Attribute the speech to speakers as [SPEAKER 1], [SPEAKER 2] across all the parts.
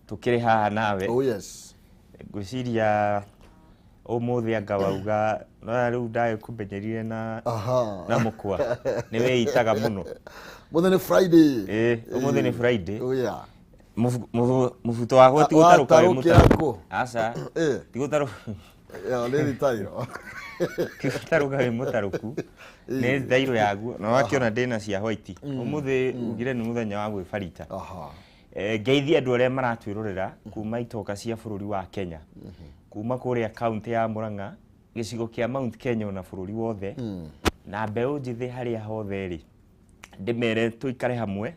[SPEAKER 1] tukire haha nawe.
[SPEAKER 2] Oh yes.
[SPEAKER 1] Gwiciria umuthi anga wauga no riu ndae kumenyerire na mukwa niwe itaga muno.
[SPEAKER 2] Muthi ni Friday.
[SPEAKER 1] Umuthi ni Friday.
[SPEAKER 2] Oh yeah.
[SPEAKER 1] Mufuto wako ti gutaruka we mutaruku. Asa. Ti gutaruka.
[SPEAKER 2] Ya leli tayo.
[SPEAKER 1] Ti gutaruka we mutaruku. Ne thairo yaguo no akiona ndina cia white. Umuthi ugire ni muthenya wa gwibarita. Ngeithi andu aria maratwirorera kuma itoka cia bururi wa Kenya. Kuma kuria county ya Murang'a, gicigo kia Mount Kenya na bururi wothe. Na mbeu njithi haria hothe ri. Ndimere tuikare hamwe.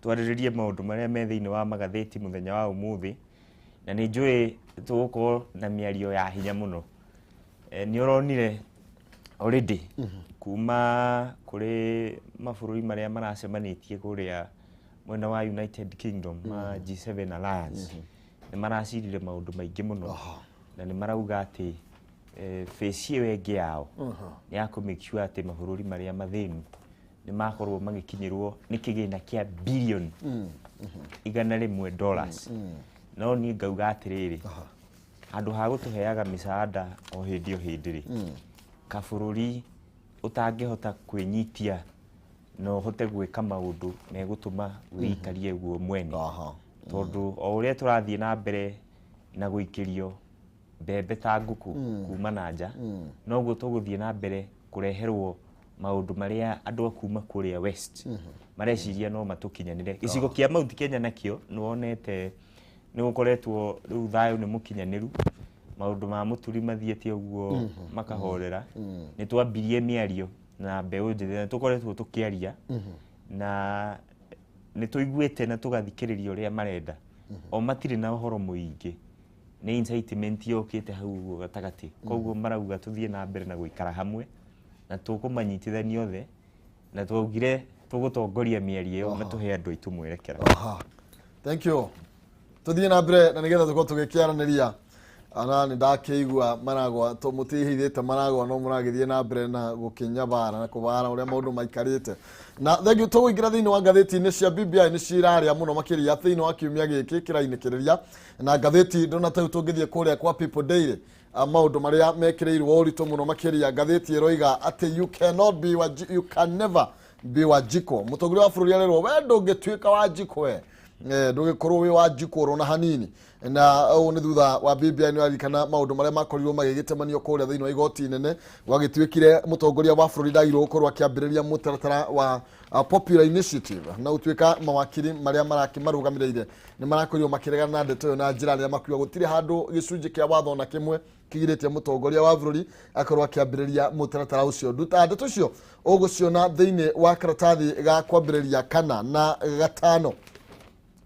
[SPEAKER 1] Twariririe maundu maria me thiini wa magatheti muthenya wa umuthi. Na ni njui tugukorwo na miario ya hinya muno. Ni uronire already kuma kuri mabururi maria maracemanitie kuria mwena wa United Kingdom G7 Alliance ni maracirire maundu maingi muno na ni marauga ati face iyo enge yao ni ya ku make sure ati mabururi maria mathinu ni makorwo magikinyirwo ni kigina kia billion $100 no ni ngauga atiriri andu ha gutuheaga misaada o hindi ri kabururi utangihota kwinyitia no hote gwika maundu megutuma wikarie guo mwene tondu o uria turathie na mbere na guikirio mbembe ta nguku kuma na nja no guo tuguthie na mbere kureherwo maundu maria andu akuma kuria west mareciria no matukinyanire gicigo kia Mount Kenya nakio nuonete ni gukoretwo riu thayo ni mukinyaniru maundu ma muturi mathiete uguo makahorera ni twambirie miario na mbeu njithi tukoretwo tukiaria na ni tuiguite na tugathikiriria uria marenda o matire na uhoro muingi ni incitement yokite hau gatagati koguo marauga tuthie na mbere na guikara hamwe na tukumanyitithania othe na twaugire tugutongoria miario iyo matuhe andu aitu mwerekera.
[SPEAKER 2] Thank you. Tuthie na mbere na nigetha tukorwo tugikiaraniria ana ni ndakeigua maragwa to mutihithite maragwa no muragithie na mbere na gukinyabara na kubara uria maundu maikarite na thank you to ingira thiini wa ngatheti ni cia BBI ni ciraria muno makiria thiini wa kiumia giki kirainekiriria na ngatheti ndona ta tungithie kuria kwa People Daily maundu maria mekireirwo uritu muno makiria ngatheti iroiga ati you can never be Wanjiku mutongoria wa bururi arerwo we ndungituika Wanjiku we ndugikorwo wi Wanjiku rona hanini na ni thutha wa BBI ni arikana maundu maria makorirwo magigitemanio kuria thiini wa igoti nene wagitwikire mutongoria wa bururi ndairwo gukorwo akiambiriria mutaratara wa Popular Initiative na utwika mawakiri maria marakimarugamirire ni marakorirwo makiregana na ndeto na njira ria makiwa gutire handu gicunji kia watho na kimwe kigiritie mutongoria wa bururi akorwo akiambiriria mutaratara ucio ndeto cio uguciona thiini wa karatathi ga kwambiriria kana na gatano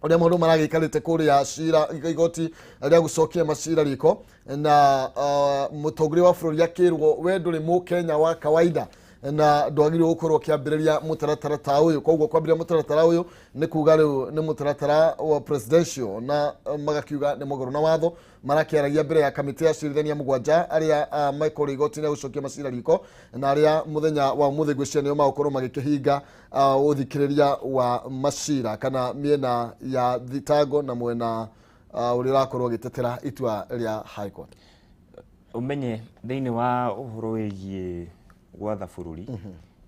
[SPEAKER 2] oria maundu maragikarite kuria cira igoti ria gucokia macira riko na mutongoria wa bururi akirwo we nduri mu Kenya wa kawaida na ndwagire gukorwo kiambiriria mutaratara ta uyu koguo kwambiriria mutaratara uyu ni kuga riu ni mutaratara wa presidential na magakiuga ni mogoro na watho marakiaragia mbere ya kamiti ya cirithania mugwanja aria Michael igoti na gucokia macira riko na aria muthenya wa muthi gwicania nio magukorwo magikihinga uthikiriria wa macira kana miena ya thitango na mwena uri rakorwo gitetera itua ria High Court.
[SPEAKER 1] Umenye thiini wa uhoro wigie gwatha bururi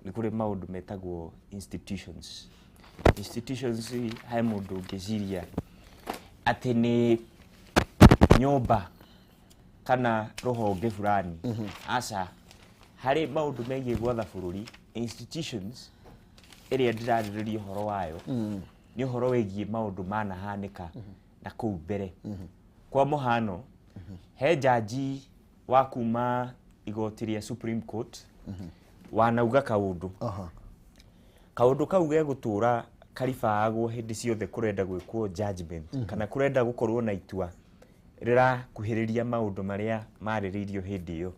[SPEAKER 1] ni kuri maundu metagwo institutions hai mundu ngeciria ati ni nyumba kana ruhonge fulani aca hari maundu megie gwatha bururi institutions iria ndiraririria uhoro wayo ni uhoro wigie maundu manahanika na kuu mbere kwa muhano he jaji wa kuma igoti ria Supreme Court wanauga kaundu kaundu kau ge gutura karibaagwo hindi ciothe kurenda gwikwo judgment kana kurenda gukorwo na itua rira kuhiriria maundu maria mariririo hindi iyo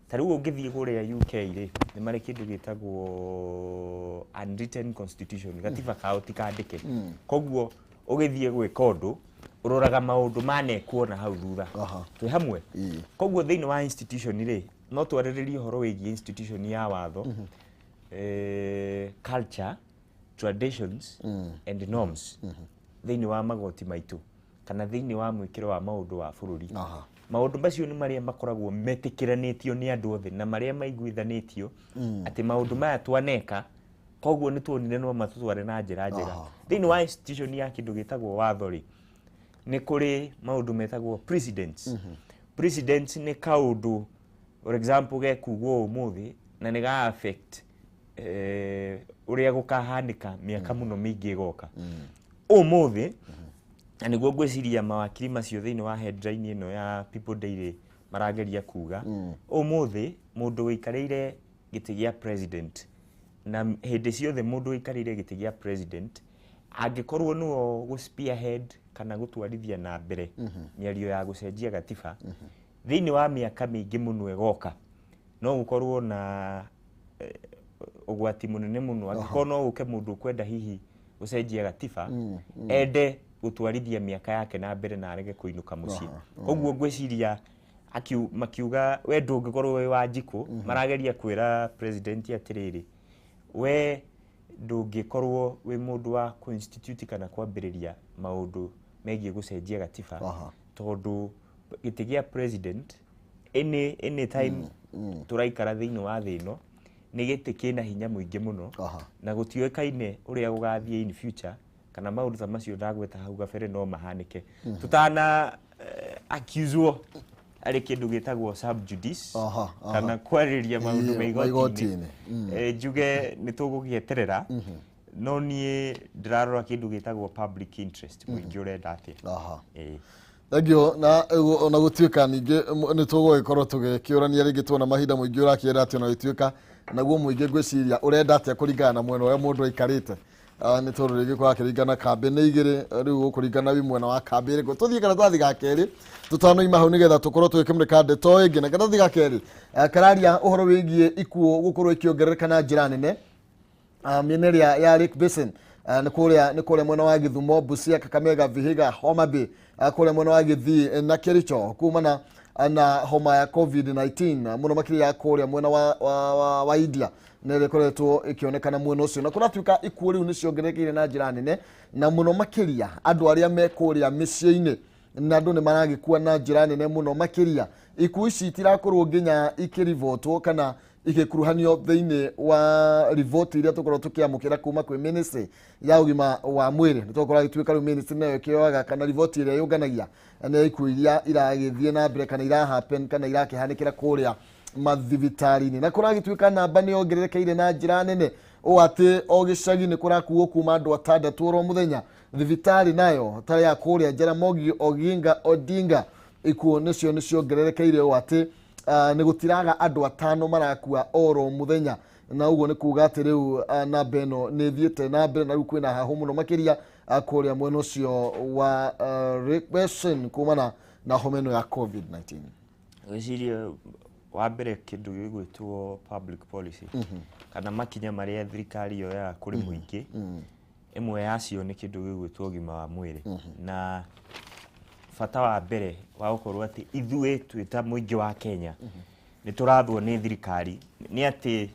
[SPEAKER 1] tariu ungithie guria UK ri ni mari kindu gitagwo unwritten constitution gatiba kao tikandike koguo ugithie gwika undu uroraga maundu manekwo na hau thutha twi hamwe koguo thiini wa institution ri no twariririe horo wigie institution ya watho culture traditions and norms thiini wa magoti maitu kana thiini wa mwikiro wa maundu wa bururi maundu macio ni maria makoragwo metikiranitio ni andu othe na maria maiguithanitio ati maundu maya twaneka koguo ni tuonire no matutware na njira njega thiini wa institution ya kindu gitagwo watho ri ni kuri maundu metagwo precedents precedents ni kaundu for example gekugwo umuthi na ni ga affect uria gukahanika miaka muno mingi goka umuthi na niguo ngwiciria mawakili macio thiini wa headline ino ya People Daily marageria kuga umuthi mundu wikarire giti gia president na hindi ciothe mundu wikarire giti gia president angikorwo nuo gu spearhead kana gutwarithia na mbere miario ya gucenjia gatiba thiini wa miaka mingi muno egoka no gukorwo na ugwati munene muno angĩkorwo no uke mundu kwenda hihi gucenjia gatiba ende gutwarithia miaka yake na mbere na arege kuinuka mucii koguo ngwiciria makiuga we ndungikorwo we Wanjiku marageria kwira president atiriri we ndungikorwo we mundu wa constitute kana kwambiriria maundu megie gucenjia gatiba tondu giti gia president any time turaikara thiini wa thino ni giti kina hinya muingi muno na gutioikaine uria gugathie in future kana maundu ta macio ndagweta hau gabere no mahanike tutana accused ari kindu gitagwo sub judice kana kwariria maundu maigotini njuge ni tugugieterera no nie ndirarora kindu gitagwo public interest muingi urenda atia
[SPEAKER 2] Thagio na ona gutuika ningi ni tugugikorwo tugikiurania ringi tuona mahinda muingi urakienda ati ona gituika naguo muingi ngwiciria urenda atia kuringana na mwena uria mundu aikarite ni tondu ringi kwa kiringana kambe ni igiri riu gukuringana wi mwena wa kambe ri tuthie kana twathi gakeri tutano ima hau nigetha tukorwo twikimrika ndeto ingi na kana thi gakeri kararia uhoro wigie ikuo gukorwo ikiongerereka na njira nene mieneria ya Lake Basin ni kuria mwena wa Githumo Busia Kakamega Vihiga Homa Bay kuria mwena wa Githii na Kericho kumana na homa ya COVID-19 muno makiria kuria mwena wa India nere koretwo ikionekana mwena ucio na kuratuika ikuo riu ni ciongerekeire na njira nene na muno makiria andu aria me kuria micii-ini na andu ni maragikua na njira nene muno makiria ikuo ici itirakorwo nginya ikirivotwo kana igikuruhanio thiini wa report iria tukorwo tukiamukira kuma kwi ministry ya ugima wa mwiri nitokora gituika ru ministry nayo kioaga kana report iria yunganagia na ikuo iria iragithie na mbere kana ira happen kana irakihanikira kuria mathivitari-ini na kuragituika namba ni ongererekeire na njira nene o ati o gicagi ni kurakuo kuma andu 6 oro muthenya thivitari nayo tari ya kuria Jaramogi Oginga Odinga ikuo nicio ciongererekeire o ati ni gutiraga andu 5 marakua oro muthenya na uguo ni kuga ati riu na beno ni thiete na mbere na riu kwina hahu muno makiria kuria mwena ucio wa requestion kumana na homeno ya COVID-19
[SPEAKER 1] wiciria wa mbere kindu gigwitwo public policy kana makinya maria thirikari yoya kuri muingi imwe yacio ni kindu gigwitwo ugima wa mwiri na fata wa mbere wa gukorwo ati ithue twita muingi wa Kenya ni turathwo ni thirikari ni ati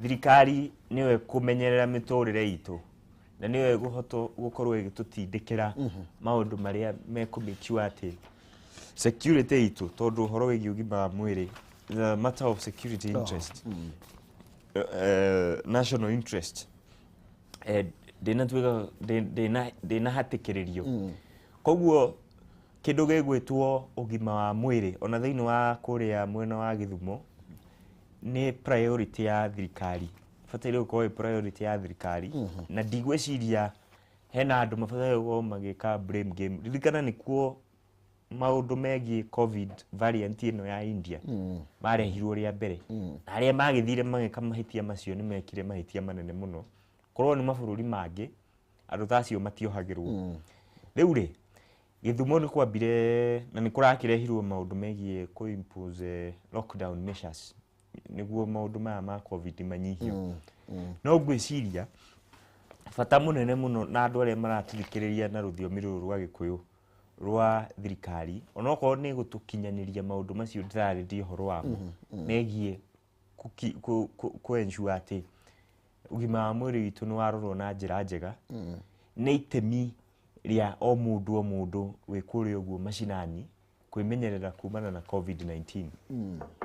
[SPEAKER 1] thirikari niwe kumenyerera miturire itu na niwe gukorwo igitutindikira maundu maria mekumikwa ati security itu tondu horo wigi ugima wa mwiri the matter of security interest national interest dena hatikiririo koguo kindu gigwitwo ugima wa mwiri ona thiini wa kuria mwena wa Githumo ni priority ya thirikari fatire uko priority ya thirikari na ndigwiciria hena andu mafatire go magika blame game ririkana nikuo maundu megie COVID variant ino ya India marehirwo ria mbere aria magithire magika mahitia macio ni mekire mahitia manene muno korwo ni mabururi mangi andu tacio matiohagirwo riu ri Githumo ni kwambire na ni kurakirehirwo maundu megie ku impose lockdown measures niguo maundu maya ma COVID manyihio no ngwiciria fata munene muno na andu aria maratuthikiriria na ruthiomi ruru rwa Gikuyu rwa thirikari onoko ni gutukinyaniria maundu macio ndirarĩria horo wamo megie ku ensure ati ugima wa mwiri witu ni warorwo na njira njega ni itemi ria o mundu we kuri uguo mashinani kwimenyerera kumana na COVID-19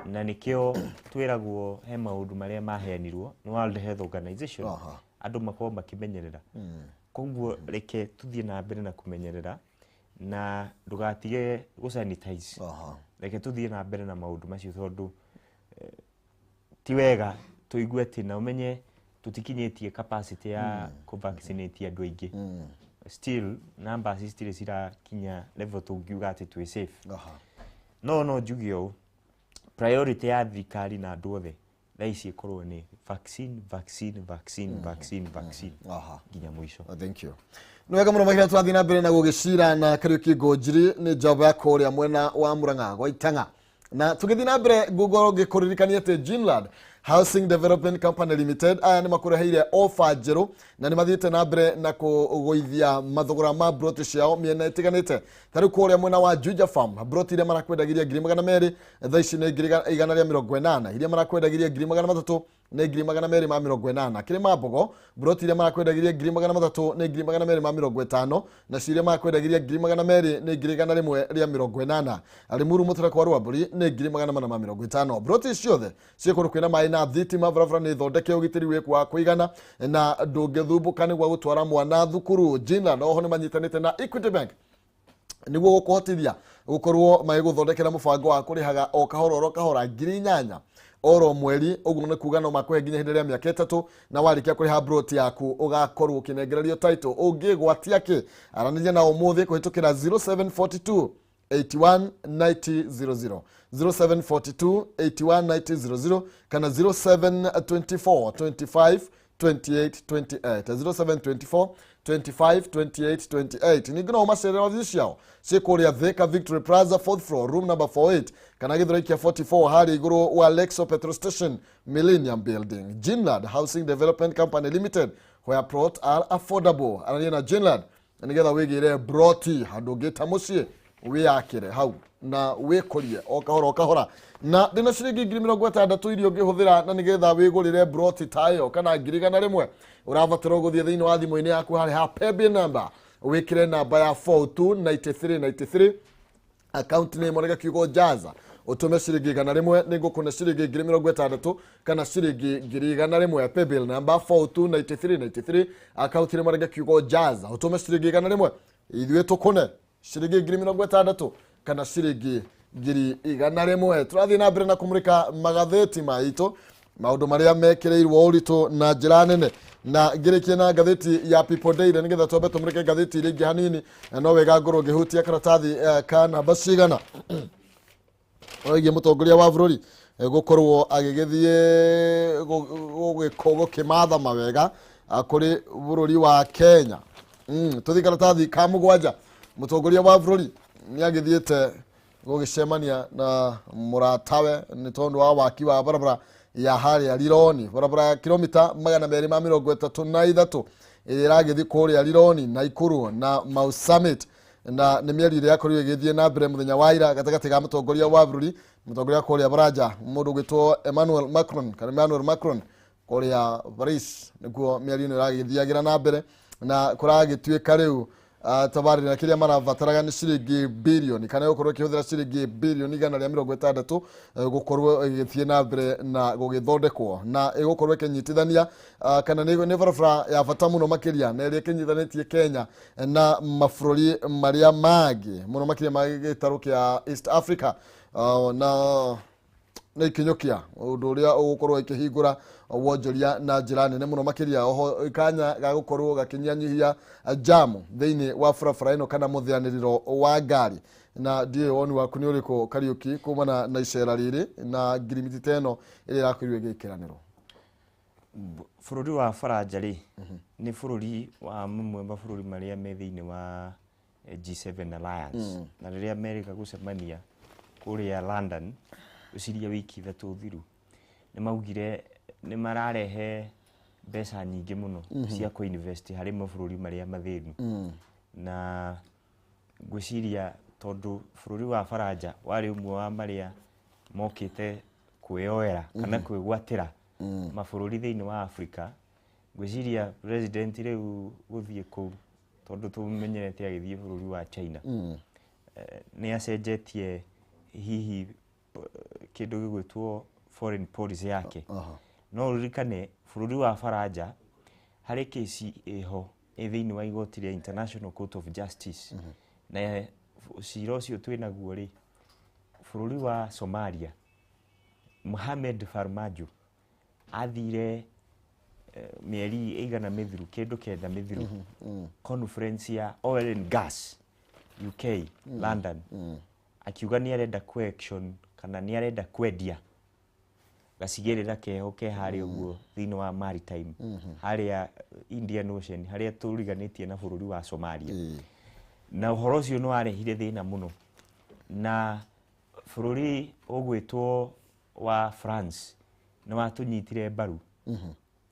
[SPEAKER 1] na nikio twiragwo he maundu maria maheanirwo ni World Health Organization andu makorwo makimenyerera koguo reke tuthie na mbere na kumenyerera na ndugatige go sanitize reke tuthie na mbere na maundu macio tondu ti wega tuigue ati na umenye tutikinyetie capacity ya ku vaccinate andu aingi still numbers still sira kinya level tungiuga ati twi safe no jugio priority ya thikari na andu othe thaici ikorwo ni vaccine ginya mwisho.
[SPEAKER 2] Thank you. Nwega muno magira twathi na mbere na gugicira na Kariuki Ngonjiri ni job ya kuria mwena wa Murang'a gwa Itanga na tugithi na mbere Google gikuririkania ati Ginlad Housing Development Company Limited aya ni makureheire offer njeru na ni mathiite na mbere na kugoithia mathogora ma broti ciao miena itiganite tari kuria mwena wa Juja Farm broti ile marakwendagiria 200,000 thaici ni 180 ile marakwendagiria 300,000 ni 280 kiri mabogo broti ile marakwendagiria 300,000 ni 250 na cire marakwendagiria 200,000 ni 180 alimuru mutura kwa rwaburi ni 250 broti ciothe cikuru kwina mai na thitima barabara ni thondeke ugitiri weku wa kuigana na ndungithumbuka ni gwa gutwara mwana thukuru Ginlad oho ni manyitanite na Equity Bank niguo gukuhotithia gukorwo magiguthondekera mubango wa kurihaga o kahora 8,000 oro mweri uguo ni kuga no makwe ginya hinderia miaka 3 na warikia kuriha broti yaku ugakorwo kinengererio title ungigwatia ki aranithia na umuthi kuhitukira 0742 819000 0742 819000 kana 0724 25 28 28 0724 25 28 28 ningino umacerera wathiciao cikuria Thika Victory Plaza 4th floor room number 48 kana githuraikia 44 hari iguru wa Lexo Petrol Station Millennium Building. Ginlad Housing Development Company Limited where plot are affordable arania na Ginlad nigetha wigire broti handu ngita mucie wiyakire hau na wikurie o kahora na ndina ciringi 60,000 irio ngihuthira na nigetha wigurire broti tayo kana 100,000 urabatira guthie thiini wa thimu-ini yaku hari ha paybill number wikire namba ya 429393 account name orega kiugo jaza utume ciringi 100 ningukuna ciringi 60,000 kana ciringi 100,000 paybill number 429393 account name orega kiugo jaza utume ciringi 100 ithuĩ tukune ciringi 60,000 kana ciringi 100,000 turathie na mbere na kumurika magatheti maitu maundu maria mekireirwo uritu na njira nene na ngirikie na gatheti ya People Daily nigetha twambe tumurike gatheti ringi hanini no wega ngoro ngihutia karatathi kana bacigana oige mutongoria wa bururi gukorwo agigithie gugikogo kimatha mawega kuri bururi wa Kenya tuthi karatathi ka mugwanja mutongoria wa bururi ni agithiete gugicemania na muratawe ni tondu wa waki wa barabara ya hari ya Lironi barabara kilomita 233 iragithi kuria Lironi na Ikuru na Mau Summit na ni mieri ire yakorwo igithie na mbere muthenya wa ira gatagati ga mutongoria wa bururi mutongoria kuria Baraja mundu gwitwo Emmanuel Macron kuria Paris niguo mieri ino iragithiagira na mbere na kuragituika riu tabari na kiria marabataraga ni ciringi bilioni kana gukorwo kihuthira ciringi bilioni 160 gukorwo igithie na mbere na gugithondekwo na igukorwo kinyitithania kana ni barabara ya bata muno makiria na iria kinyithanetie Kenya na mabũrũri maria mangĩ muno makiria ma gĩtarũ kĩa East Africa na ikinyokia undu uria ugukorwo ikihingura wonjoria na njira nene muno makiria oho ikanya ga gukorwo gakinyanyihia jamu thiini wa barabara ino kana muthianiriro wa ngari na ndiye woni waku ni uriko Kariuki kumana na icera riri na ngirimiti teno iri irakwirwe gikiraniro
[SPEAKER 1] bururi wa Faranja ri ni bururi wa mumwe mabũrũri maria me thiini wa G7 Alliance na riria America gucemania kuria London uciria wiki 3 thiru ni maugire ni mararehe mbeca nyingi muno cia ku invest hari mabũrũri maria mathĩnu na gwiciria tondu bururi wa Faranja wari umwe wa maria mokite kuyoera kana kwigwatira mabũrũri thiini wa Africa gwiciria president riu guthie ku tondu tumenyerete agithie bururi wa China ni acenjetie hihi kindu gigwitwo foreign policy yake no ririkane bururi wa Faranja hari kesi iho thiini wa igoti ria International Court of Justice na cira ucio twinaguo ri bururi wa Somalia Mohamed Farmajo athire mieri igana mithiru kindu kenda mithiru conference ya oil and gas UK London akiuga ni arenda question kana ni arenda kwendia gacigirira keho ke hari uguo thiini wa maritime haria Indian Ocean haria turiganitie na bururi wa Somalia na uhoro ucio no arehire thina muno na bururi ugwitwo wa France no watunyitire mbaru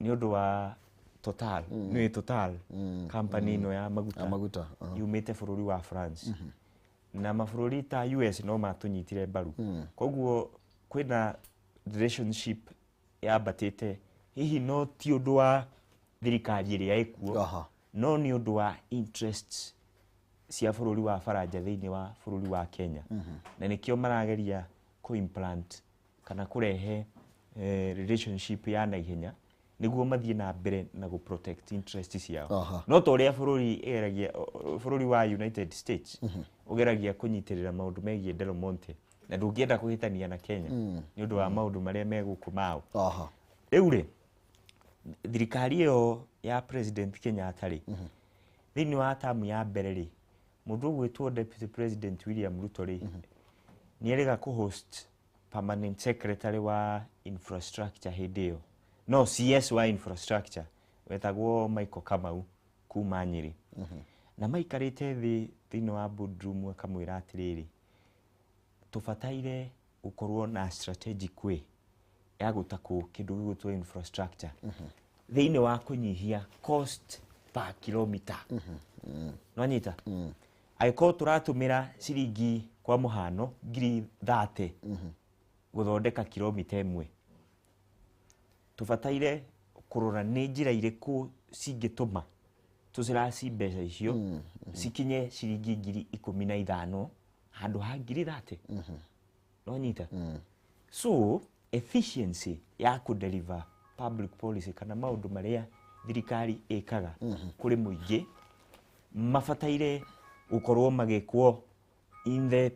[SPEAKER 1] ni undu wa Total ni Total company no ya maguta yumite bururi wa France na mabururi ta US no matunyitire mbaru koguo kwina relationship ya batete hihi no ti undu wa thirikari iria ikuo no ni undu wa interests cia bururi wa Faranja thiini wa bururi wa Kenya na nikio marageria ko implant kana kurehe relationship ya naihenya niguo mathie na mbere na go protect interests ciao no to ria bururi wa United States ugeragia kunyitirira maundu megie Del Monte na ndungienda kuhitania na Kenya ni undu wa maundu maria meguku mao riu ri thirikari yo ya President Kenyatta ri thiini wa tamu ya mbere ri mundu gwitwo Deputy President William Ruto ri ni erega ku host permanent secretary wa infrastructure hidio no CS wa infrastructure wetagwo Michael Kamau kuma Nyeri na maikarite thiini wa boardroom akamwira atiriri tubataire gukorwo na strategic way ya gutaku kindu gigutwo infrastructure thiini wa kunyihia cost per kilometer no nyita aiko turatumira ciringi kwa muhano ngiri 30 guthondeka kilomita imwe tubataire kurora ni njira iriku cingituma tuciraci mbeca icio cikinye ciringi ngiri 15 handu ha ngiri 30 no nyita so efficiency ya ku deliver public policy kana maundu maria thirikari ikaga kuri muingi mafataire ukorwo magikwo in the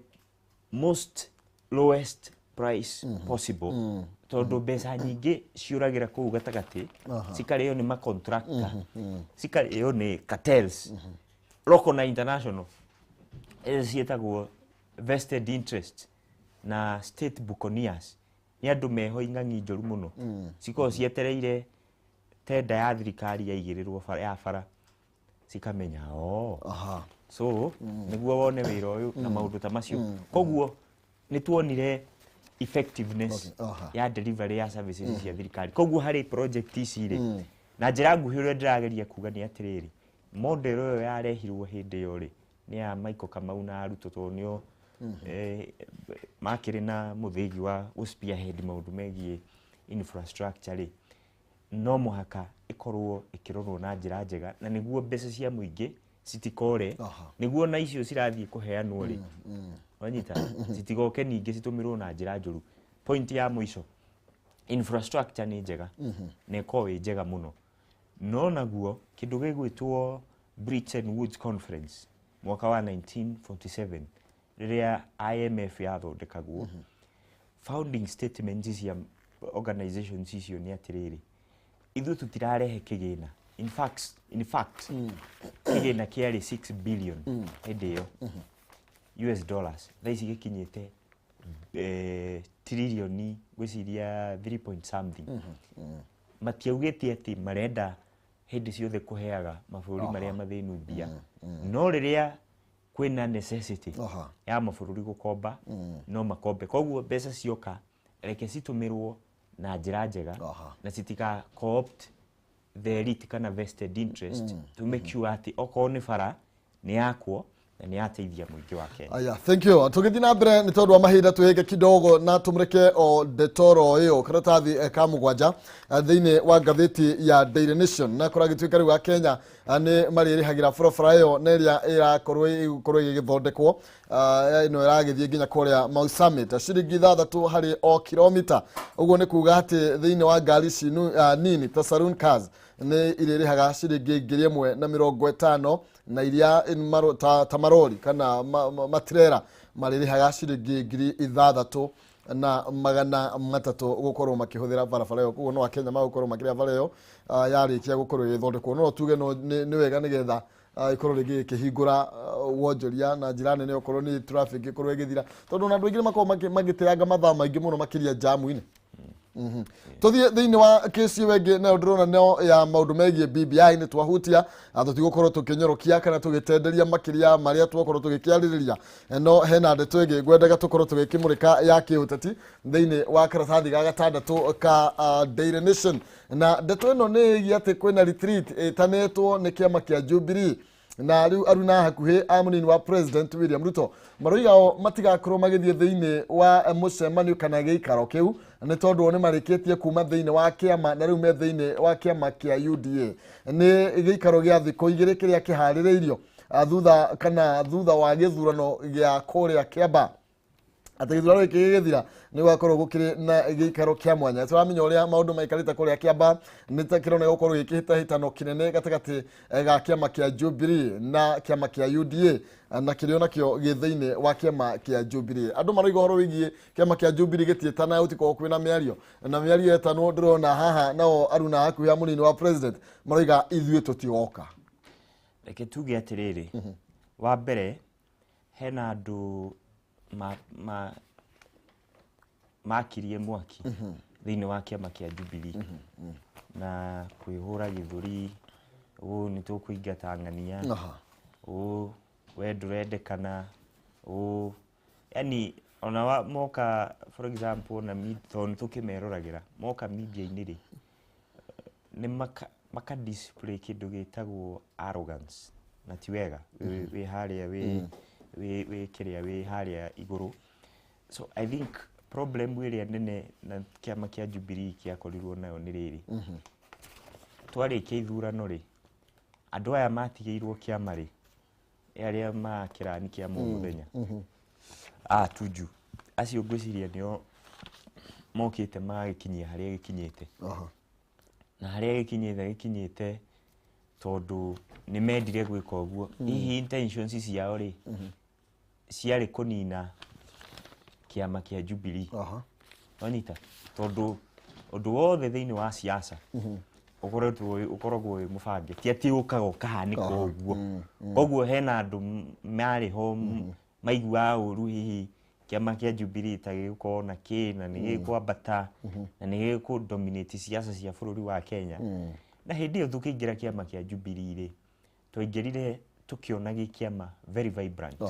[SPEAKER 1] most lowest price possible tondu mbeca nyingi ciuragira kuu gatagati cikareo ni ma contractor cikareo ni cartels local na international cietagwo vested interest na state buccaneers ni andu meho ing'ang'i njoru muno ciko cietereire tenda ya thirikari yaigirirwo ya bara cikamenya so niguo wone wira uyu na maundu ta macio koguo ni tuonire effectiveness ya delivery ya services cia thirikari koguo hari project ici ri na njira nguhi uri ndirageria kuga ni atiriri model uyu yarehirwo hindi yo ri ni ya Michael Kamau na Ruto tonio makiri na muthigi wa spearhead maundu megie infrastructure ri no muhaka ikorwo ikirorwo na njira njega na niguo mbeca cia muingi citikore niguo na icio cirathie kuheanwo ri wanyita citigoke ningi citumirwo na njira njuru point ya mwisho infrastructure ni njega neko njega muno no naguo kindu gigwitwo Bretton Woods Conference mwaka wa 1947 riria IMF yathondekagwo founding statements cia organizations icio ni atiriri ithu tutirarehe kigina in fact kigina kiari 6 billion hedio US dollars thaisi gikinyite trilioni gwiciria 3 point something matiaugite ati marenda hindi ciothe kuheaga maburi maria mathinu mbia no riria kwina necessity ya maburi gukomba no makombe koguo mbeca cioka reke citumirwo na njira njega na citika co-opt the elite kana vested interest to make sure ati oko ni bara ni yakwo na nĩ ateithia mũingĩ wa Kenya.
[SPEAKER 2] Aya, thank you. Tũgĩthiĩ na mbere nĩ tondũ wa mahinda twĩhĩke kidogo na tũmũreke o ndetoro ĩyo karatathi ka mũgwanja thĩinĩ wa ngathĩti ya Daily Nation na kũrĩa gĩtuĩka rĩu wa Kenya nĩ marĩrĩhagĩra barabara ĩyo na ĩrĩa ĩgũkorwo ĩgĩthondekwo ĩno ĩragĩthiĩ nginya kũrĩa Mau Summit ciringi 6 harĩ o kilomita. Ũguo nĩ kuuga atĩ thĩinĩ wa ngari ici nini ta saloon cars nĩ irĩrĩhaga ciringi 150 na iria ta marori kana matrera marĩrĩhaga ciringi 6,000 na 300 gũkorwo makĩhũthĩra barabara ĩyo. Koguo no Akenya magũkorwo makĩrĩa barabara ĩyo yarĩkia gũkorwo ĩgĩthondekwo. No tuge nĩ wega nĩgetha ikorwo rĩngĩ ikĩhingũra wonjoria na njĩra nene okorwo nĩ traffic ikorwo ĩgĩthira, tondũ na andũ aingĩ makorwo magĩteanga mathaa maingĩ mũno makĩria jamu-inĩ. Tũthiĩ thĩinĩ wa kesi wengĩ nayo ndĩrona no ya maũndũ megiĩ BBI nĩ twahutia tũtigũkorwo tũkĩnyorokia kana tũgĩtenderia makĩria marĩa twakorwo tũgĩkĩarĩrĩria, no hena ndeto ĩngĩ ngwendaga tũkorwo tũgĩkĩmũrĩka ya kĩũteti thĩinĩ wa karatathi ga 6 ka Daily Nation, na ndeto ĩno nĩ ĩgiĩ atĩ kwĩna retreat ĩtanĩtwo nĩ kĩama kĩa Jubilee na rĩu aruna hakuhĩ a mũnini wa President William Ruto maroiga o matigakorwo magĩthiĩ thĩinĩ wa mũcemanio kana gĩikaro kĩu nĩ tondũ nĩ marĩkĩtie kuma thĩinĩ wa kĩama na rĩu me thĩinĩ wa kĩama kĩa UDA. Nĩ gĩikaro gĩa thikũ 2 kĩrĩa kĩharĩrĩirio thutha wa gĩthurano gĩa kũrĩa Kĩamba. Atĩ gĩthurano gĩkĩ gĩgĩthira nĩ gũgakorwo gũkĩrĩ na gĩikaro kĩa mwanya. Tũramenya ũrĩa maũndũ maikarĩte kũrĩa Kĩamba nĩ ta kĩrona gũkorwo gĩkĩhĩtahĩtano kĩnene gatagatĩ ga kĩama kĩa Jubilee na kĩama kĩa UDA na kĩrĩo nakĩo gĩ thĩinĩ wa kĩama kĩa Jubilee. Andũ maroiga ũhoro wĩgiĩ kĩama kĩa Jubilee gĩtiĩtana gũtikorwo kwĩna mĩario, na mĩario ĩtanwo ndĩrona haha nao aruna hakuhĩ a mũnini wa President maroiga ithuĩ tũtigoka.
[SPEAKER 1] Reke tuge atĩrĩrĩ, wa mbere hena andũ makirie mwaki thĩinĩ wa kĩama kĩa Jubilee na kwĩhũra gĩthũri, nĩ tũkũingata ng'ania, we ndũrendekana, yani ona moka for example na tondũ tũkĩmeroragĩra moka media-inĩ rĩ nĩ maka-display kĩndũ gĩtagwo arrogance na ti wega wĩ harĩa wĩ kĩrĩa wĩ harĩa igũrũ. So I think problem ĩrĩa nene na kĩama kĩa Jubilee kĩakorirwo nayo nĩ rĩrĩ, twarĩkia ithurano rĩ andũ aya matigĩirwo kĩama rĩ arĩa makĩrani kĩa mũthenya Tuju acio ngwĩciria nĩo mokĩte magagĩkinyia harĩa gĩkinyĩte, na harĩa gĩkinyĩte tondũ nĩ mendire gwĩka ũguo. Hihi intentions ciao rĩ ciarĩ kũnina kĩama kĩa Jubilee, wanyita, tondũ ũndũ wothe thĩinĩ wa siasa ũkoragwo wĩ mũbange, ti atĩ ũkaga ũkahanĩka ũguo. Koguo hena andũ marĩ ho maiguaga ũru hihi kĩama kĩa Jubilee ta gĩgũkorwo na na nĩ gĩkwambata na nĩ gĩkũdominate siasa cia bũrũri wa Kenya. Na hĩndĩ ĩyo tũkĩingĩra kĩama kĩa Jubilee rĩ twaingĩrire tũkĩona gĩ kĩama very vibrant.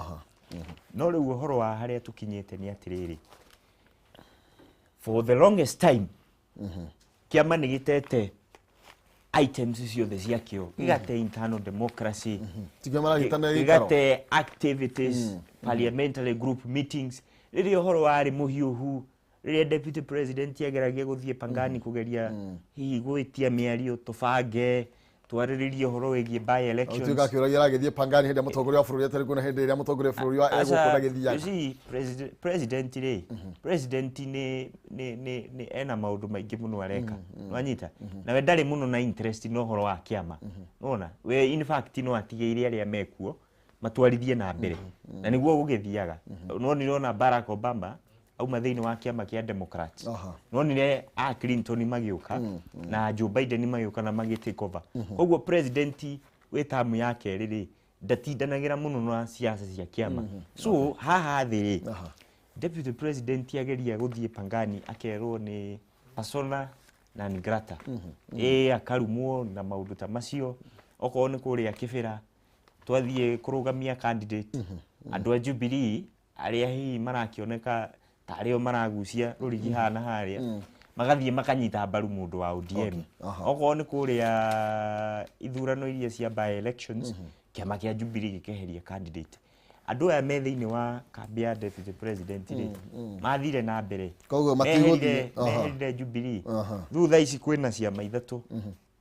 [SPEAKER 1] No rĩu ũhoro wa harĩa tũkinyĩte nĩ atĩrĩrĩ, for the longest time kĩama nĩ gĩtete items ciothe ciakĩo, gĩgate internal democracy, gĩgate activities, parliamentary group meetings. Rĩrĩa ũhoro warĩ mũhiũhu, rĩrĩa deputy president ageragia gũthiĩ Pangani kũgeria hihi gwĩtia mĩario tũbange twarĩrĩrie ũhoro wĩgiĩ by elections.
[SPEAKER 2] Tuĩka kĩũragia agĩthiĩ Pangani hĩndĩ mũtongoria wa bũrũri atarĩ kuona hĩndĩ ĩrĩa mũtongoria wa bũrũri wa egũkũ ndagĩthiaga.
[SPEAKER 1] President rĩ, president nĩ ena maũndũ maingĩ mũno areka, wanyita, na we ndarĩ mũno na interest na ũhoro wa kĩama, wona we in fact no atigĩire arĩa mekuo matwarithie na mbere, na nĩguo gũgĩthiaga. No nĩrona Barack Obama auma thĩinĩ wa kĩama kĩa Democrats, no nĩre Clinton magĩũka na Joe Biden magĩũka na magĩ-take over. Koguo president wĩ tamu ya kerĩ rĩ ndatindanagĩra mũno na siasa cia kĩama. So haha thĩ rĩ deputy president ageria gũthiĩ Pangani akerwo nĩ persona non grata, akarumwo na maũndũ ta macio. Okorwo nĩ kũrĩa Kĩbĩra twathiĩ kũrũgamia candidate, andũ a Jubilee arĩa hihi marakĩoneka tarĩo maragucia rũrigi hana harĩa magathiĩ makanyita mbaru mũndũ wa ODM. Okorwo nĩ kũrĩa ithurano iria cia by elections kĩama kĩa Jubilee gĩkeheria candidate. andå aya me thĩinĩ wa kambi ya deputy president rĩ mathire na mbere
[SPEAKER 2] koguo matigũthiĩ
[SPEAKER 1] meherire Jubilee rĩu thaa ici kwĩna ciama ithatũ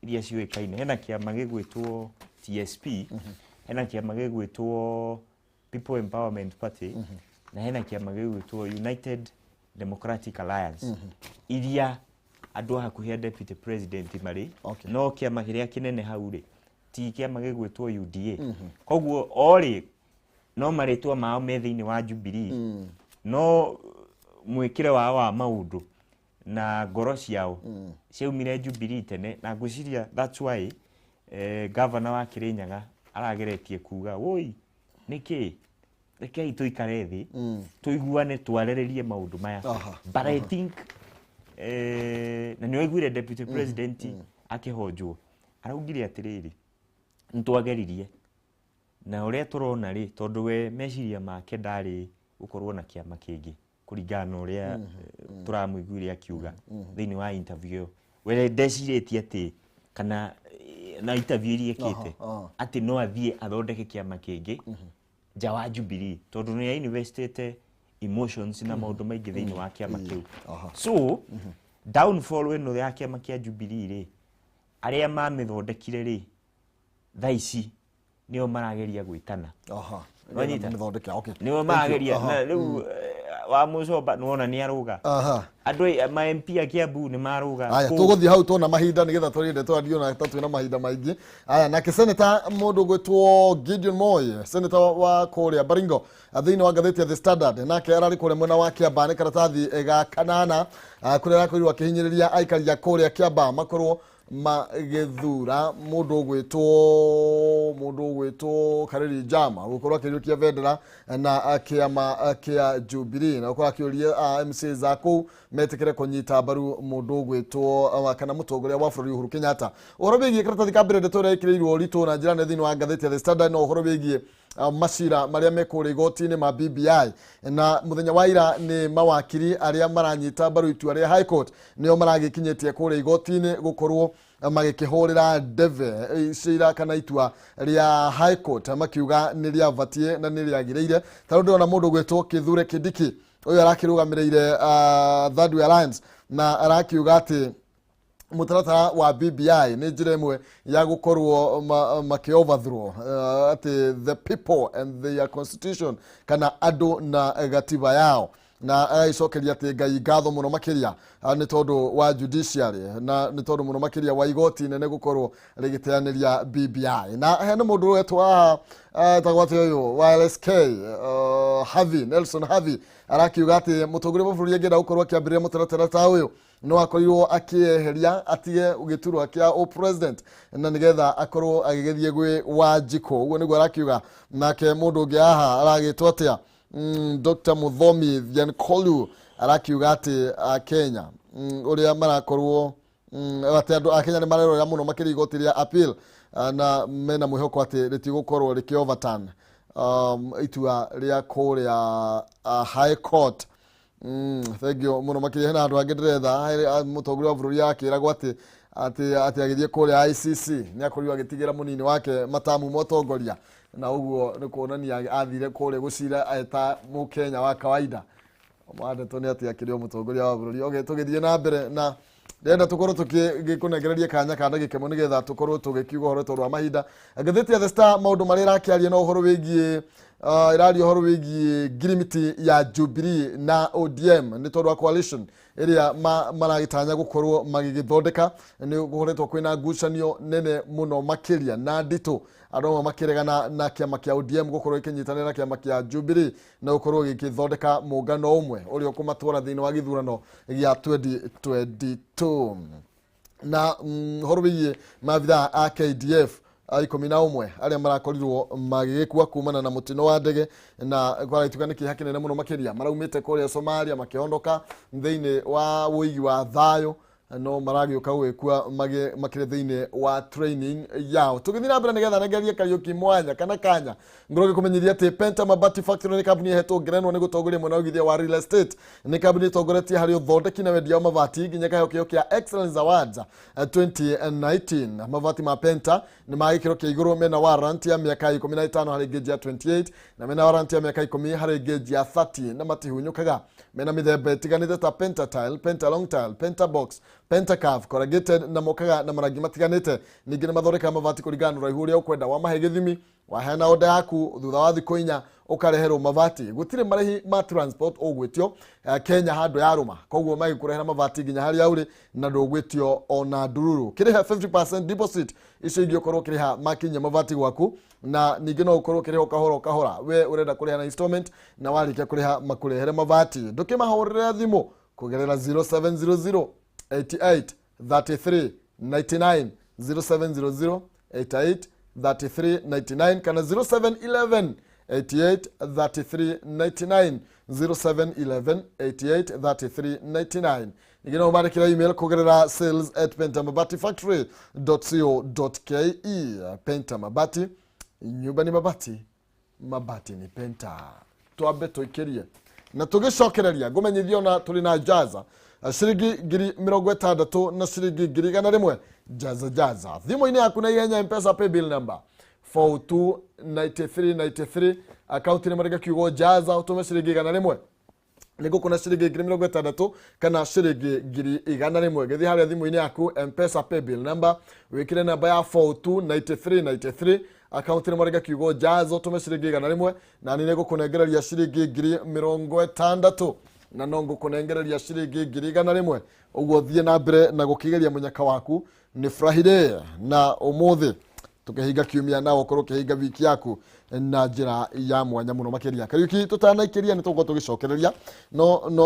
[SPEAKER 1] iria ciũĩkaine hena kĩama gĩgwĩtwo TSP hena kĩama gĩgwĩtwo People Empowerment Party na hena kĩama gĩgwĩtwo United Democratic Alliance iria andũ hakuhĩ deputy president marĩ no kĩama kĩrĩa kĩnene hau rĩ ti kĩama gĩgwĩtwo UDA koguo orĩ no marĩtwa mao me thĩinĩ wa Jubilee no mwĩkĩre wao wa maũndũ na ngoro ciao ciaumire Jubilee tene na ngwĩciria that's why governor wa Kirinyaga arageretie kuga woi nĩkĩ rekei tũikare thĩ tũiguane twarĩrĩrie maũndũ maya but I think na nĩwaiguire deputy president akĩhonjwo araugire atĩrĩrĩ nĩtwageririe na ũrĩa tũrona rĩ tondũ we meciria make ndarĩ gũkorwo na kĩama kĩngĩ kũringana na ũrĩa tũramũiguire akiuga thĩinĩ wa interview we ndecirĩtie atĩ kana na interview iria ekĩte atĩ no athiĩ athondeke kĩama kĩngĩ nja wa Jubilee tondũ nĩ investete emotions na maũndũ maingĩ thĩinĩ wa kĩama kĩu so downfall ĩno ya kĩama kĩa Jubilee rĩ arĩa mamĩthondekire rĩ thaa ici nĩo marageria gwĩtana nĩo marageria na rĩu wa Mucoba nĩwona nĩ arũga andũ ma MP a Kiambu nĩ marũga
[SPEAKER 2] aya tũgũthiĩ hau tona mahinda nĩgetha tũrĩende twario na tatũ na mahinda maingĩ aya nake senator mũndũ gwĩtwo Gideon Moi senator wa kũrĩa Baringo thĩinĩ wa ngathĩti ya The Standard nake ararĩ kũrĩa mwena wa Kiambaa nĩ karatathi ga kanana kũrĩa arakorirwo akĩhinyĩrĩria aikari a kũrĩa Kiambaa makorwo magĩthura mũndũ gwĩtwo Kareri Jama gũkorwo akĩriũkia bendera na kĩama kĩa Jubilee na gũkorwo akĩũria MCs a kũu metĩkĩre kũnyita mbaru mũndũ gwĩtwo kana mũtongoria wa bũrũri Uhuru Kenyatta ũhoro wĩgiĩ karatathi ka mbere ndeto ĩrĩa ĩkĩrĩirwo ũritũ na njĩra nene thĩinĩ wa ngathĩti ya The Standard no ũhoro wĩgiĩ macira marĩa mekũrĩa igoti-inĩ ma BBI na muthenya wa ira nĩ mawakiri arĩa maranyita mbaru itua rĩa High Court nĩo maragĩkinyĩtie kũrĩa igoti-inĩ gũkorwo magĩkĩhũrĩra ndeve cira kana itua rĩa High Court makiuga nĩ rĩabatie na nĩ rĩagĩrĩire tondũ ndĩrona mũndũ gwĩtwo Kithure Kindiki ũyũ arakĩrũgamĩrĩire Third Way Alliance na arakiuga atĩ mũtaratara wa BBI nĩ njĩra ĩmwe ya gũkorwo makĩ-overthrow atĩ the people and their constitution kana andũ na gatiba yao na agaicokeria atĩ Ngai ngatho mũno makĩria nĩ tondũ wa judiciary na nĩ tondũ mũno makĩria wa igoti nene gũkorwo rĩgĩteanĩria BBI na hena mũndũ wetwo haha tagwate ũyũ wa LSK Nelson Havi arakiuga atĩ mũtongoria wa bũrũri angĩenda gũkorwo akĩambĩrĩria mũtaratara ta ũyũ no akorirwo akĩeheria atige gĩturwa kĩa president na nĩgetha akorwo agĩgĩthiĩ gwĩ Wanjikũ ũguo nĩguo arakiuga nake mũndũ ũngĩ haha aragĩtwo atĩa Dr. Muthomi Vyankolu arakiuga atĩ Kenya ũrĩa marakorwo atĩ andũ a Kenya nĩ marerorera mũno makĩria igoti rĩa appeal na mena mwĩhoko atĩ rĩtigũkorwo rĩkĩ-overturn itua rĩa kũrĩa High Court thengio mũno makĩria hena andũ angĩ ndĩretha mũtongoria wa bũrũri akĩragwo atĩ agĩthiĩ kũrĩa ICC nĩ akorirwo agĩtigĩra mũnini wake matamu mũtongoria na ũguo nĩ kuonania athire kũrĩa gũcira eta mũkenya wa kawaida mwandeto nĩ atĩ akĩrĩ mũtongoria wa bũrũri tũgĩthiĩ na mbere na ndenda tũkorwo tũgĩkũnengereria kanya ka ndagĩka ĩmwe nĩgetha tũkorwo tũgĩkiuga ũhoro tondũ wa mahinda ngathĩti ya The Star maũndũ marĩa ĩrakĩaria na ũhoro wĩgiĩ ĩraria ũhoro wĩgiĩ ngirimiti ya Jubilee na ODM nĩ tondũ wa coalition ĩrĩa maragĩtanya gũkorwo magĩgĩthondeka nĩ gũkoretwo kwĩna ngucanio nene mũno makĩria na nditũ andũ amwe makĩregana na kĩama kĩa ODM gũkorwo ĩkĩnyitanĩra na kĩama kĩa Jubilee na gũkorwo gĩgĩthondeka mũngano ũmwe ũrĩa ũkũmatwara thĩinĩ wa gĩthurano gĩa 2022 na ũhoro wĩgiĩ maabithaa a KDF 11 arĩa marakorirwo magĩgĩkua kumana na mũtino wa ndege na kwarĩtuka nĩ kĩeha kĩnene mũno makĩria maraumĩte kũrĩa Somalia makĩondoka thĩinĩ wa wũigi wa thayũ no maragĩũka gwĩkua makĩrĩ thĩinĩ wa training yao. Tũgĩthiĩ na mbere nĩgetha negerie Kariuki mwanya kana kanya ngoro gĩkũmenyithia atĩ Penta Mabati Factory nĩ kambuni ĩhetwo ngerenwa nĩ gũtongoria mwena ũgithia wa real estate. Nĩ kambuni ĩtongoretie harĩ ũthondeki na wendia wa mabati nginya kĩheo kĩa Excellence Awards 2019. Mabati ma Penta nĩ ma gĩkĩro kĩa igũrũ mena warrant ya mĩaka 15 harĩ gauge ya 28 na mena warrant ya mĩaka 10 harĩ gauge ya 30 na matihunyũkaga. Mena mĩthemba ĩtiganĩte ta Penta Tile, Penta Long Tile, Penta Box, Penta Curve, corrugated na mokaga na marangi matiganĩte. Ningĩ nĩ mathondekaga mabati kũringana na ũraihu ũrĩa ũkwenda. Wamahe gĩthimi waheana oda yaku thutha wa thikũ 4 ũkareherwo mabati. Gũtirĩ marĩhi ma transport ũgwĩtio Kenya handũ ya rũma, koguo magĩkũrehera mabati nginya harĩa ũrĩ na ndũgwĩtio ona ndururu. Kĩrĩha 50% deposit icio ingĩ ũkorwo kĩrĩha makinya mabati gwaku, na ningĩ no ũkorwo kĩrĩha kahora we ũrenda kũrĩha na installment na warĩkia kũrĩha makũrehere mabati. Ndũkĩmahũrĩre thimũ kũgerera 0700 88 33 99 0700 88 33 99 kana 0711 88 33 99 0711 88 33 99. Ningĩ no ũmandĩkĩra email kũgerera sales@pentamabati-factory.co.ke. Penta Mabati, nyumba ni mabati, mabati ni Penta. Twambe tũikĩrie na tũgĩcokereria ngũmenyithia ona tũrĩ na Jaza ciringi 60,000 na ciringi 100,000 Jaza thimũ-inĩ yaku na ihenya. M-Pesa paybill number 429393 akaunti nĩ marĩga kiugo Jaza ũtũme ciringi 100 nĩguo kuna ciringi 60,000 kana ciringi 100,000. Gĩthiĩ harĩa thimũ-inĩ yaku M-Pesa paybill number wĩkĩre namba ya 429393 akaunti nĩ marĩga kiugo Jaza ũtũme ciringi 100 na nĩ ngũkũnengereria ciringi 60,000 na no ngũkũnengereria ciringi 100,000. Ũguo thiĩ na mbere na gũkĩgeria mũnyaka waku. Nĩ Friday na ũmũthĩ tũkĩhinga kiumia na ũkorwo ũkĩhinga wiki yaku na njĩra ya mwanya mũno makĩria. Kariuki tũtanaikĩria nĩ tũgũkorwo tũgĩcokereria no na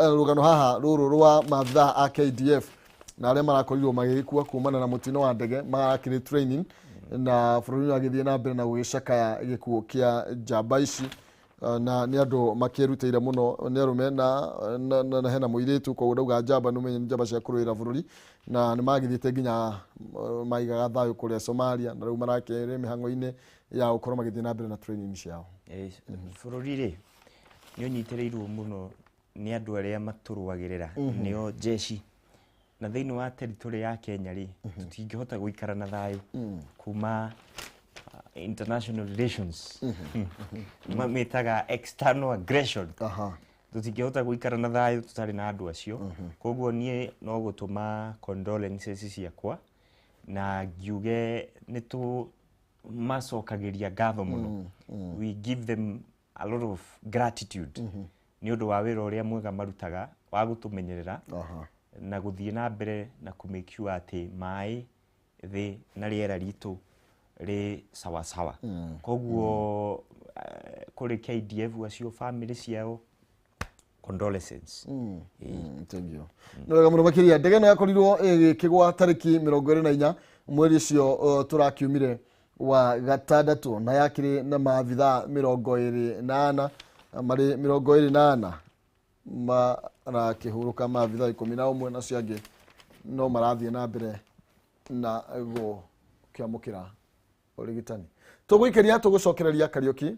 [SPEAKER 2] rũgano haha rũrũ rwa maabithaa a KDF na arĩa marakorirwo magĩgĩkua kumana na mũtino wa ndege marakĩrĩ training na bũrũri wagĩthiĩ na mbere na gũgĩcakaya gĩkuũ kĩa njamba ici na nĩ andũ makĩrutĩire mũno nĩ arũme na hena mũirĩtu koguo ndauga njamba nĩmenye njamba cia kũrũĩra bũrũri na nĩ magĩthiĩte nginya maigaga thayũ kũrĩa Somalia na rĩu marakĩrĩ mĩhang'o-inĩ ya gũkorwo magĩthiĩ na mbere na training ciao.
[SPEAKER 1] Bũrũri-rĩ nĩ ũnyitĩrĩirwo mũno nĩ andũ arĩa matũrũagĩrĩra nĩo jeshi, na thĩinĩ wa territory ya Kenya-rĩ tũtingĩhota gũikara na thayũ kuma international relations mamĩtaga external aggression. Tũtingĩhota gũikara na thayũ tũtarĩ na andũ acio. Koguo niĩ no gũtũma condolences ciakwa na ngiuge nĩ tũmacokagĩria ngatho mũno. We give them a lot of gratitude nĩ ũndũ wa wĩra ũrĩa mwega marutaga wa gũtũmenyerera na gũthiĩ na mbere na kũ-make sure atĩ maĩ thĩ na rĩera ritũ rĩ sawa sawa. Koguo kũrĩ KDF acio family ciao condolences.
[SPEAKER 2] Thank you. No wega mũno makĩria. Ndege ĩno yakorirwo ĩgĩkĩgwa tarĩki 24 mweri ũcio tũrakiumire wa gatandatũ na yakĩrĩ na maabithaa 24 marĩ 24 marakĩhurũka maabithaa 11 na ciangĩ no marathiĩ na mbere na gũkĩamũkĩra ũrigitani. Tũgũikĩria tũgũcokereria Kariuki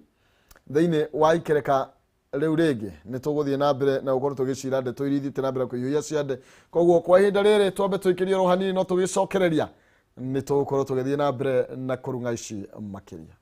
[SPEAKER 2] thĩinĩ wa ikereka rĩu rĩngĩ nĩ tũgũthiĩ na mbere na gũkorwo tũgĩcira ndeto iria ithiĩte na mbere kũhiũhia ciande. Koguo kwa ihinda rĩrĩ twambe tũikĩrie rohanini no tũgĩcokereria nĩ tũgũkorwo tũgĩthiĩ na mbere na kũrung'a ici makĩria.